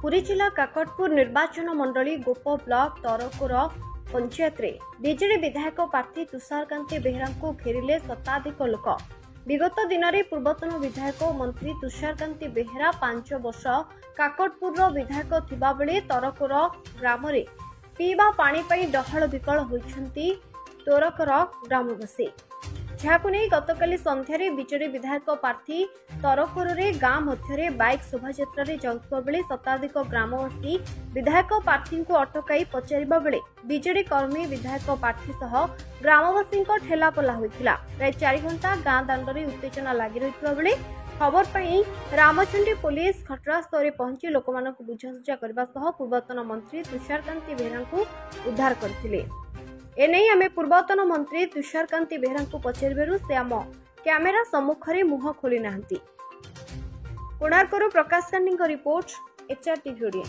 पुरी जिला काकटपुर निर्वाचन मंडली गोप ब्लॉक तरकोर पंचायत रे बीजेडी विधायक प्रार्थी तुषारकांति बेहरा को घेरिले शताधिक लोक। विगत दिन में पूर्वतन विधायक मंत्री तुषारकांति बेहरा 5 वर्ष काकटपुर विधायक थिबा बेले तरकोर ग्राम रे पीवा पानी पई डहल विकल होइछंती तरकोर ग्रामवासी। जहाकु नहीं गतकाली संध्यारे बीजेडी विधायक प्रार्थी तरकोर रे गाँ मध्य बाइक शोभायात्रा रे जाउतबा बेले शताधिक ग्रामवासी विधायक प्रार्थी को अटकाई पचारिबा बेले बीजेडी कर्मी विधायक प्रार्थी सह ग्रामवासी ठेला पला होइथिला। प्राय 4 घंटा गाँ दांडरे उत्तेजना लागि रहितबा बेले खबर पाई रामचंडी पुलिस घटनास्थल रे पहुंची लोकमानक बुझासुझा करबा सह पूर्वतन मंत्री तुषारकांति बेहरा को उद्धार करथिले। एने आमे पूर्वतन मंत्री तुषारकांति बेहरा को पचारिबारु से आम कैमेरा सम्मुखरे मुह खोली नाहंती। कोणार्करू प्रकाश कांडी रिपोर्ट, एचआर टीवी।